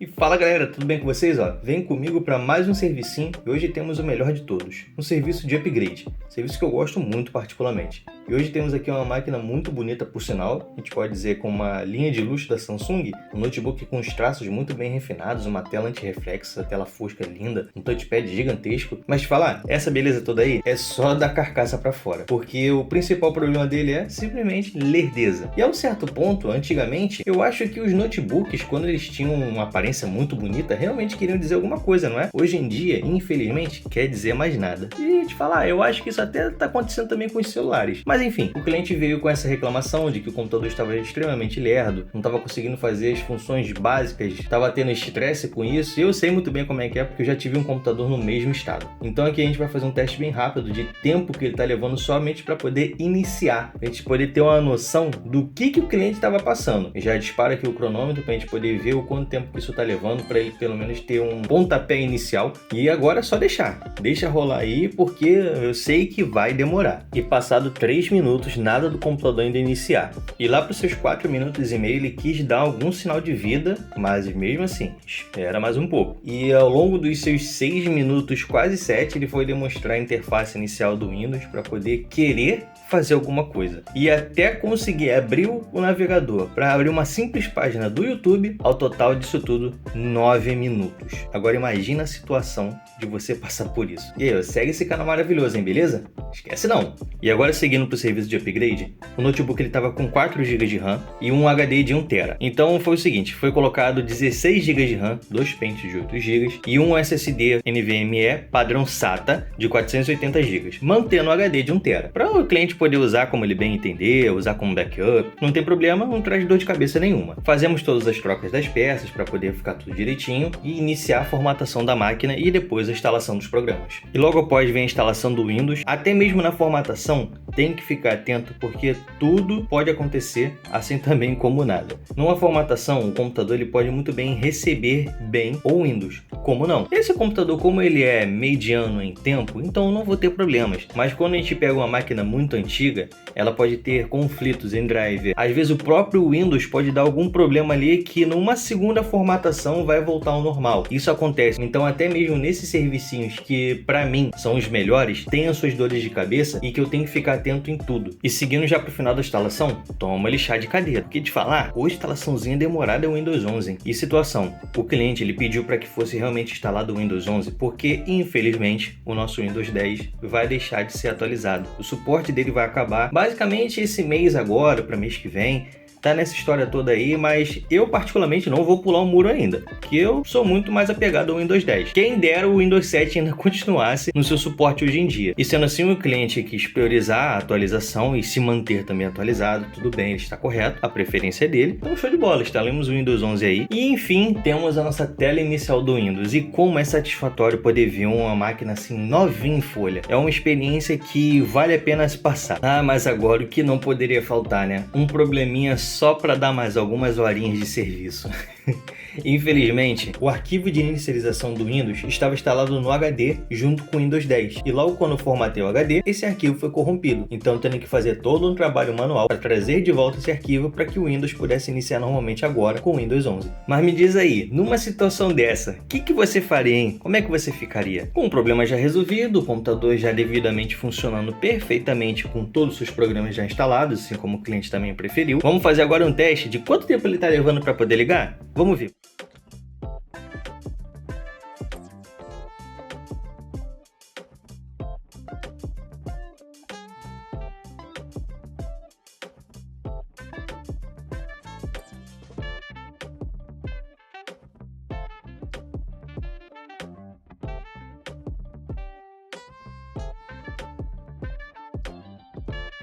E fala galera, tudo bem com vocês? Vem comigo para mais um servicinho e hoje temos o melhor de todos, um serviço de upgrade, serviço que eu gosto muito particularmente. E hoje temos aqui uma máquina muito bonita por sinal, a gente pode dizer com uma linha de luxo da Samsung, um notebook com os traços muito bem refinados, uma tela anti-reflexo, tela fosca linda, um touchpad gigantesco. Mas te falar, essa beleza toda aí é só da carcaça para fora, porque o principal problema dele é simplesmente lerdeza. E a um certo ponto, antigamente, eu acho que os notebooks, quando eles tinham uma aparência muito bonita, realmente queriam dizer alguma coisa, não é? Hoje em dia, infelizmente, quer dizer mais nada. E te falar, eu acho que isso até tá acontecendo também com os celulares. Mas enfim, o cliente veio com essa reclamação de que o computador estava extremamente lerdo, não estava conseguindo fazer as funções básicas, estava tendo estresse com isso, e eu sei muito bem como é que é, porque eu já tive um computador no mesmo estado. Então aqui a gente vai fazer um teste bem rápido de tempo que ele está levando somente para poder iniciar, pra gente poder ter uma noção do que o cliente estava passando. Já dispara aqui o cronômetro para a gente poder ver o quanto tempo que isso está levando, para ele pelo menos ter um pontapé inicial. E agora é só deixa rolar aí, porque eu sei que vai demorar. E passado 3 minutos, nada do computador ainda iniciar. E lá para os seus 4 minutos e meio ele quis dar algum sinal de vida, mas mesmo assim, espera mais um pouco. E ao longo dos seus 6 minutos, quase 7, ele foi demonstrar a interface inicial do Windows para poder querer fazer alguma coisa. E até conseguir abrir o navegador para abrir uma simples página do YouTube, ao total disso tudo, 9 minutos. Agora imagina a situação de você passar por isso. E aí, segue esse canal maravilhoso, hein, beleza? Esquece não! E agora seguindo para o serviço de upgrade, o notebook ele estava com 4 GB de RAM e um HD de 1 TB. Então foi o seguinte, foi colocado 16 GB de RAM, 2 pentes de 8 GB e um SSD NVMe padrão SATA de 480 GB, mantendo o HD de 1 TB. Para o cliente poder usar como ele bem entender, usar como backup, não tem problema, não traz dor de cabeça nenhuma. Fazemos todas as trocas das peças para poder ficar tudo direitinho e iniciar a formatação da máquina e depois a instalação dos programas. E logo após vem a instalação do Windows. Até mesmo na formatação tem que ficar atento, porque tudo pode acontecer assim também como nada. Numa formatação, o computador ele pode muito bem receber bem o Windows, como não. Esse computador, como ele é mediano em tempo, então eu não vou ter problemas. Mas quando a gente pega uma máquina muito antiga, ela pode ter conflitos em driver. Às vezes o próprio Windows pode dar algum problema ali que numa segunda formatação vai voltar ao normal. Isso acontece. Então até mesmo nesses servicinhos que para mim são os melhores, tem as suas dores de cabeça e que eu tenho que ficar atento em tudo. E seguindo já pro final da instalação, toma ele chá de cadeira. Porque te falar, hoje instalaçãozinha demorada é o Windows 11. E situação, o cliente ele pediu para que fosse realmente instalado o Windows 11 porque infelizmente o nosso Windows 10 vai deixar de ser atualizado. O suporte dele vai acabar basicamente esse mês agora, para mês que vem. Tá nessa história toda aí, mas eu particularmente não vou pular o muro ainda, porque eu sou muito mais apegado ao Windows 10. Quem dera o Windows 7 ainda continuasse no seu suporte hoje em dia. E sendo assim, o cliente quis priorizar a atualização e se manter também atualizado, tudo bem, ele está correto, a preferência é dele. Então show de bola, instalamos o Windows 11 aí. E enfim, temos a nossa tela inicial do Windows. E como é satisfatório poder ver uma máquina assim novinha em folha. É uma experiência que vale a pena se passar. Ah, mas agora o que não poderia faltar, né? Um probleminha só para dar mais algumas horinhas de serviço. Infelizmente, o arquivo de inicialização do Windows estava instalado no HD junto com o Windows 10 e logo quando eu formatei o HD, esse arquivo foi corrompido. Então eu tenho que fazer todo um trabalho manual para trazer de volta esse arquivo para que o Windows pudesse iniciar normalmente agora com o Windows 11. Mas me diz aí, numa situação dessa, o que você faria, hein? Como é que você ficaria? Com o problema já resolvido, o computador já devidamente funcionando perfeitamente com todos os seus programas já instalados, assim como o cliente também preferiu. Vamos fazer agora um teste de quanto tempo ele está levando para poder ligar? Vamos ver.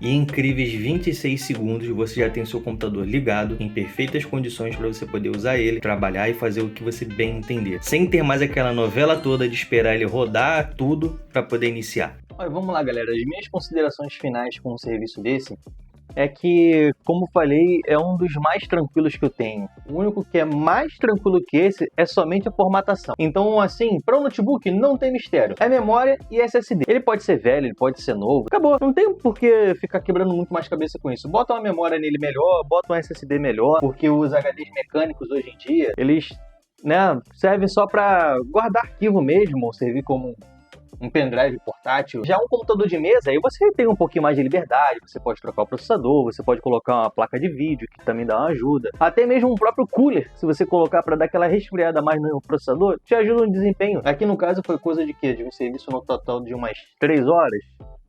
E em incríveis 26 segundos você já tem seu computador ligado, em perfeitas condições para você poder usar ele, trabalhar e fazer o que você bem entender. Sem ter mais aquela novela toda de esperar ele rodar tudo para poder iniciar. Mas vamos lá, galera. As minhas considerações finais com um serviço desse é que, como falei, é um dos mais tranquilos que eu tenho. O único que é mais tranquilo que esse é somente a formatação. Então, assim, para o notebook não tem mistério. É memória e SSD. Ele pode ser velho, ele pode ser novo. Acabou. Não tem por que ficar quebrando muito mais cabeça com isso. Bota uma memória nele melhor, bota um SSD melhor, porque os HDs mecânicos hoje em dia, eles né? Serve só para guardar arquivo mesmo, ou servir como um pendrive portátil. Já um computador de mesa, aí você tem um pouquinho mais de liberdade, você pode trocar o processador, você pode colocar uma placa de vídeo, que também dá uma ajuda. Até mesmo um próprio cooler, se você colocar para dar aquela resfriada mais no processador, te ajuda no desempenho. Aqui no caso foi coisa de quê? De um serviço no total de umas 3 horas,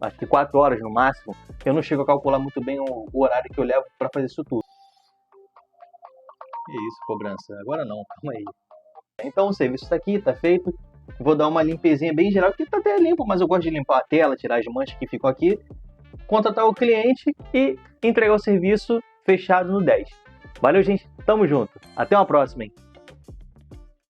acho que 4 horas no máximo. Eu não chego a calcular muito bem o horário que eu levo para fazer isso tudo. Que isso, cobrança? Agora não, calma aí. Então o serviço está aqui, está feito. Vou dar uma limpezinha bem geral, que tá até limpo, mas eu gosto de limpar a tela, tirar as manchas que ficam aqui, contatar o cliente e entregar o serviço fechado no 10. Valeu, gente. Tamo junto. Até uma próxima, hein?